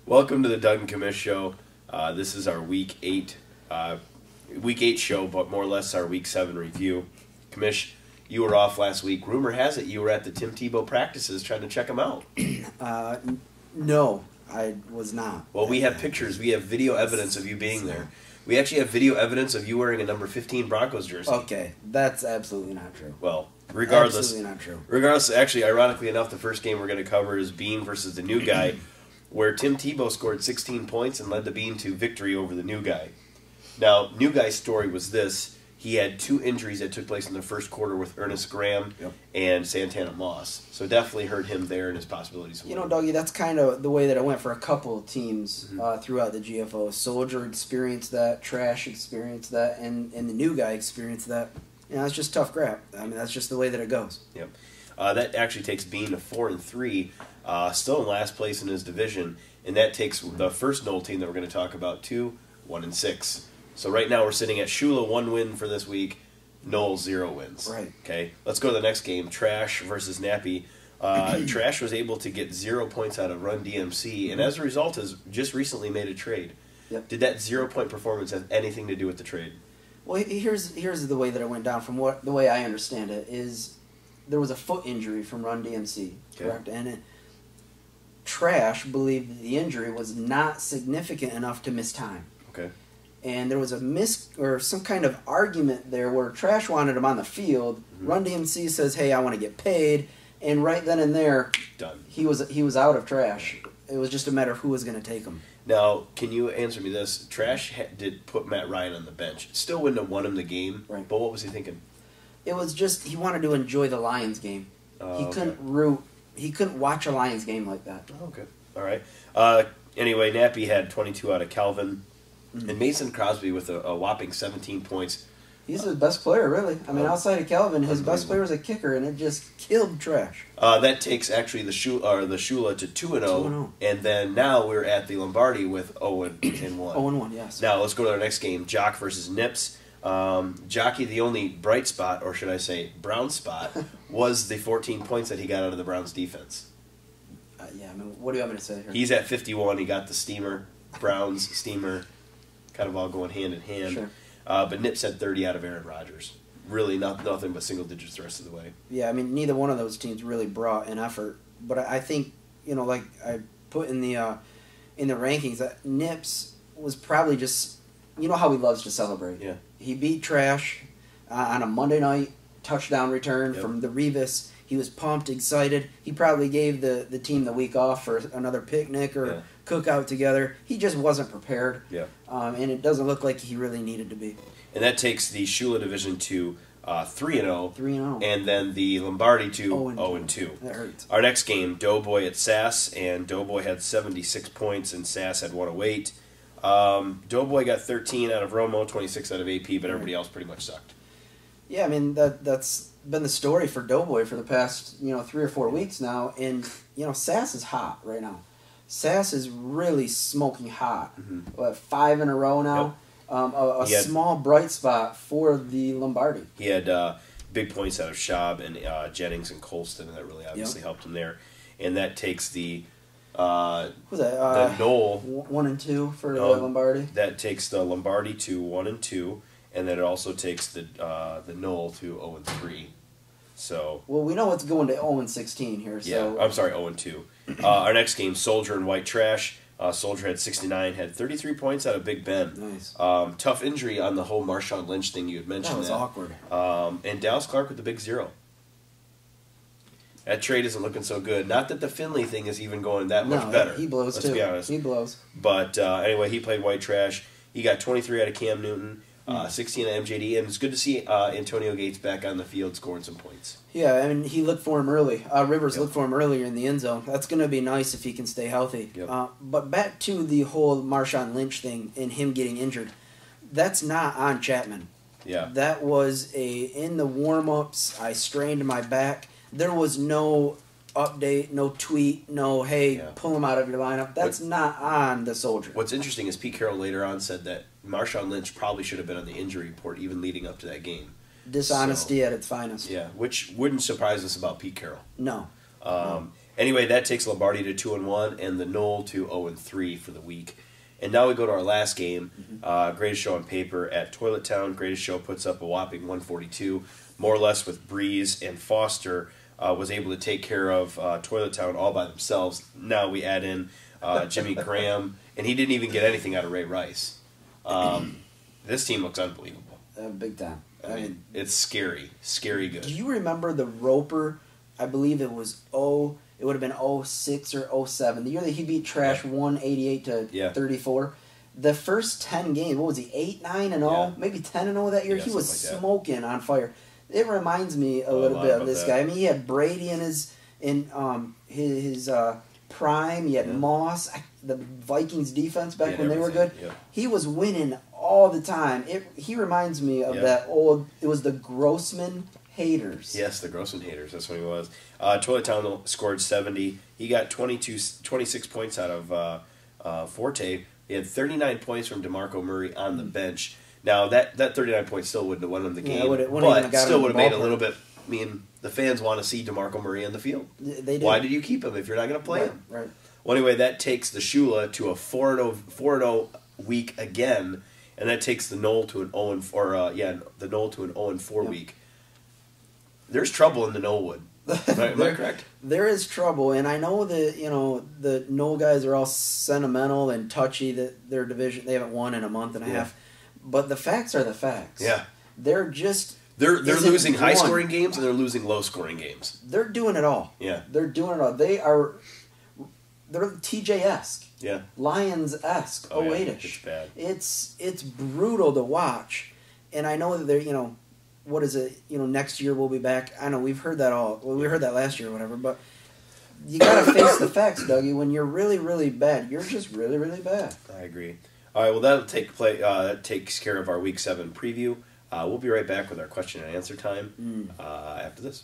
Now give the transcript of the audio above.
Welcome to the Doug and Commish show. This is our week 8 show, but more or less our week 7 review. Commish, you were off last week. Rumor has it you were at the Tim Tebow practices trying to check him out. No, I was not. Well, we have pictures. We have video evidence of you being there. We actually have video evidence of you wearing a number 15 Broncos jersey. Okay, that's absolutely not true. Well, regardless. Absolutely not true. Regardless, actually, ironically enough, the first game we're going to cover is Bean versus the new guy, where Tim Tebow scored 16 points and led the Bean to victory over the new guy. Now, new guy's story was this. He had 2 injuries that took place in the first quarter with Ernest Graham and Santana Moss. So definitely hurt him there and his possibilities. You know, Dougie, that's kind of the way that it went for a couple of teams throughout the GFO. Soldier experienced that, Trash experienced that, and the new guy experienced that. You know, it's just tough crap. I mean, that's just the way that it goes. Yep. That actually takes Bean to 4-3, still in last place in his division, and that takes the first Knoll team that we're going to talk about to 1-6. So right now we're sitting at Shula 1 win for this week, Knoll 0 wins. Right. Okay. Let's go to the next game. Trash versus Nappy. Trash was able to get 0 points out of Run DMC, and as a result has just recently made a trade. Yep. Did that 0-point performance have anything to do with the trade? Well, here's the way that it went down. From the way I understand it is, there was a foot injury from Run DMC, correct? And Trash believed that the injury was not significant enough to miss time. Okay. And there was some kind of argument there where Trash wanted him on the field. Run DMC says, "Hey, I want to get paid," and right then and there, done. He was out of Trash. It was just a matter of who was going to take him. Now, can you answer me this? Trash did put Matt Ryan on the bench. Still wouldn't have won him the game, right? But what was he thinking? It was just he wanted to enjoy the Lions game. He couldn't watch a Lions game like that. Oh, okay, all right. Anyway, Nappy had 22 out of Calvin. And Mason Crosby with a whopping 17 points. He's the best player, really. I mean, outside of Calvin, his best player was a kicker, and it just killed Trash. That takes actually the Shula to 2-0, and then now we're at the Lombardi with 0-1. 0-1, yes. Now let's go to our next game: Jock versus Nips. Jockey, the only bright spot, or should I say brown spot, was the 14 points that he got out of the Browns' defense. Yeah, I mean, what do you want me to say here? He's at 51. He got the steamer, Browns steamer. Kind of all going hand in hand. Sure. But Nips had 30 out of Aaron Rodgers. Really nothing but single digits the rest of the way. Yeah, I mean, neither one of those teams really brought an effort. But I think, you know, like I put in the rankings, that Nips was probably just, you know how he loves to celebrate. Yeah. He beat Trash on a Monday night touchdown return from the Revis. He was pumped, excited. He probably gave the team the week off for another picnic or cookout together. He just wasn't prepared. Yeah. And it doesn't look like he really needed to be. And that takes the Shula division to 3-0. 3-0. And then the Lombardi to 0-2. That hurts. Our next game, Doughboy at Sass, and Doughboy had 76 points and Sass had 108. Doughboy got 13 out of Romo, 26 out of AP, but everybody else pretty much sucked. Yeah, I mean, that's been the story for Doughboy for the past, 3 or 4 weeks now. And, Sass is hot right now. Sass is really smoking hot. 5 in a row now. Yep. Small bright spot for the Lombardi. He had big points out of Schaub and Jennings and Colston, and that really obviously helped him there. And that takes the the Knoll 1 and 2 for the Lombardi. That takes the Lombardi to 1 and 2, and then it also takes the Knoll to 0 and 3. So we know it's going to 0 and 16 here. So I'm sorry, 0 and 2. Our next game, Soldier and White Trash. Soldier had 69, had 33 points out of Big Ben. Nice. Tough injury on the whole Marshawn Lynch thing you had mentioned. That was awkward. And Dallas Clark with the big 0. That trade isn't looking so good. Not that the Finley thing is even going that much better. He blows too. Let's be honest. He blows. But anyway, he played White Trash. He got 23 out of Cam Newton. 16 at MJD, and it's good to see Antonio Gates back on the field scoring some points. Yeah, I mean, he looked for him early. Rivers looked for him earlier in the end zone. That's going to be nice if he can stay healthy. Yep. But back to the whole Marshawn Lynch thing and him getting injured. That's not on Chapman. Yeah. That was in the warm-ups, I strained my back. There was no update, no tweet, no, hey, pull him out of your lineup. That's not on the Soldier. What's interesting is Pete Carroll later on said that Marshawn Lynch probably should have been on the injury report even leading up to that game. Dishonesty at its finest. Yeah, which wouldn't surprise us about Pete Carroll. No. Anyway, that takes Lombardi to 2-1 and the Knoll to 0-3 for the week. And now we go to our last game, Greatest Show on Paper at Toilet Town. Greatest Show puts up a whopping 142, more or less with Breeze and Foster was able to take care of Toilet Town all by themselves. Now we add in Jimmy Graham, and he didn't even get anything out of Ray Rice. This team looks unbelievable. Big time. I mean, it's scary good. Do you remember the Roper? I believe it was it would have been 06 or 07. The year that he beat Trash 188 to 34. The first 10 games, what was he, 8-9-0? Maybe 10-0 that year? He was smoking on fire. It reminds me a little bit of this guy. I mean, he had Brady in his prime. He had Moss, the Vikings defense back when they were good. Yeah. He was winning all the time. He reminds me of that old, it was the Grossman Haters. Yes, the Grossman Haters. That's what he was. Toilet Town scored 70. He got 26 points out of Forte. He had 39 points from DeMarco Murray on the bench. Now, that 39 points still wouldn't have won him the game, but still would have made a little bit. I mean, the fans want to see DeMarco Murray on the field. They do. Why did you keep him if you're not going to play him? Right. Well, anyway, that takes the Shula to a 4-0 week again, and that takes the Knoll to an 0-4 week. There's trouble in the Knollwood. Am I correct? There is trouble, and I know that the Knoll guys are all sentimental and touchy that their division they haven't won in a month and a half. But the facts are the facts. Yeah, they're losing high scoring games and they're losing low scoring games. They're doing it all. Yeah, they're doing it all. They're TJ-esque. Yeah, Lions-esque. Oh, 08-ish. It's bad. It's brutal to watch, and I know that they're what is it? Next year we'll be back. I know we've heard that all. Well, we heard that last year or whatever. But you gotta face the facts, Dougie. When you're really, really bad, you're just really, really bad. I agree. All right. Well, that takes care of our Week 7 preview. We'll be right back with our question and answer time after this.